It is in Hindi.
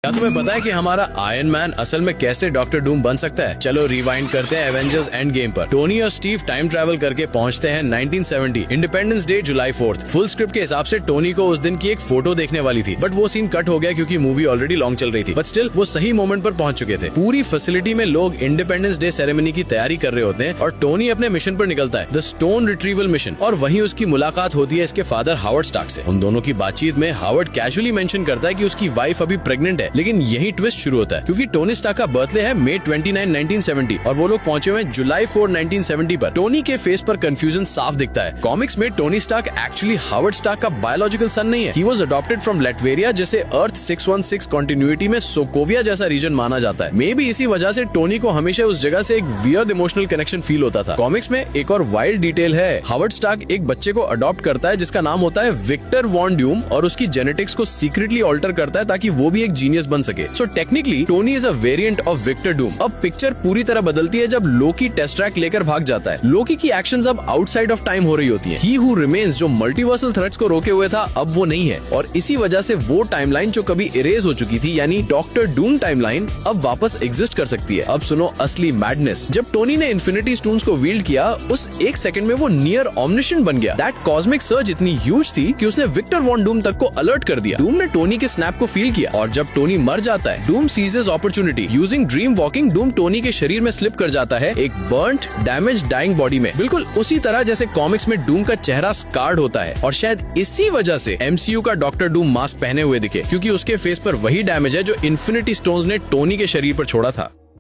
क्या तुम्हें पता है कि हमारा आयरन मैन असल में कैसे डॉक्टर डूम बन सकता है? चलो रिवाइंड करते हैं एवेंजर्स एंड गेम पर। टोनी और स्टीव टाइम ट्रैवल करके पहुंचते हैं 1970 इंडिपेंडेंस डे जुलाई 4। फुल स्क्रिप्ट के हिसाब से टोनी को उस दिन की एक फोटो देखने वाली थी, बट वो सीन कट हो गया क्योंकि मूवी ऑलरेडी लॉन्ग चल रही थी। बट स्टिल वो सही मोमेंट पर पहुंच चुके थे। पूरी फैसिलिटी में लोग इंडिपेंडेंस डे सेरेमनी की तैयारी कर रहे होते हैं और टोनी अपने मिशन पर निकलता है, द स्टोन रिट्रीवल मिशन, और वहीं उसकी मुलाकात होती है इसके फादर हावर्ड स्टार्क से। उन दोनों की बातचीत में हावर्ड कैजुअली मेंशन करता है कि उसकी वाइफ अभी प्रेग्नेंट है, लेकिन यही ट्विस्ट शुरू होता है क्योंकि टोनी स्टार्क का बर्थडे है मई 29, 1970 और वो लोग पहुंचे हुए जुलाई 4, 1970 पर। टोनी के फेस पर कंफ्यूजन साफ दिखता है। कॉमिक्स में Tony Stark actually Howard Stark का बायोलॉजिकल सन नहीं है। He was adopted from Latveria, जिसे अर्थ 616 कंटिन्यूटी में सोकोविया जैसा रीजन माना जाता है। मे बी इसी वजह से टोनी को हमेशा उस जगह से एक वियर्ड इमोशनल कनेक्शन फील होता था। कॉमिक्स में एक और वाइल्ड डिटेल है, हावर्ड स्टार्क एक बच्चे को अडॉप्ट करता है जिसका नाम होता है विक्टर वॉन ड्यूम और उसकी जेनेटिक्स को सीक्रेटली ऑल्टर करता है ताकि वो भी एक जीनियस बन सके। So technically Tony is a variant of Victor Doom. अब पिक्चर पूरी तरह बदलती है जब लोकी टेस्ट्रैक लेकर भाग जाता है। लोकी की एक्शंस अब आउटसाइड ऑफ टाइम हो रही होती हैं। ही हु रिमेन्स जो मल्टीवर्सल थ्रेट्स को रोके हुए था अब वो नहीं है और इसी वजह से वो टाइमलाइन जो कभी इरेज हो चुकी थी यानी डॉक्टर डूम टाइमलाइन अब वापस एग्जिस्ट कर सकती है। अब सुनो असली मैडनेस। जब टोनी ने इन्फिनिटी स्टोन्स को वील्ड किया उस एक सेकंड में वो नियर ऑमनिशेंट बन गया। दैट कॉस्मिक सर्ज इतनी ह्यूज थी कि उसने विक्टर वॉन डूम तक को अलर्ट कर दिया। डूम ने टोनी के स्नैप को फील किया और जब टोनी मर जाता है Doom seizes opportunity. Using dream walking Doom Tony के शरीर में स्लिप कर जाता है एक बर्न्ड डैमेज डाइंग बॉडी में, बिल्कुल उसी तरह जैसे कॉमिक्स में डूम का चेहरा स्कार्ड होता है। और शायद इसी वजह से एमसीयू का डॉक्टर डूम मास्क पहने हुए दिखे क्योंकि उसके फेस पर वही डैमेज है जो इन्फिनिटी स्टोन्स ने टोनी के शरीर पर छोड़ा था।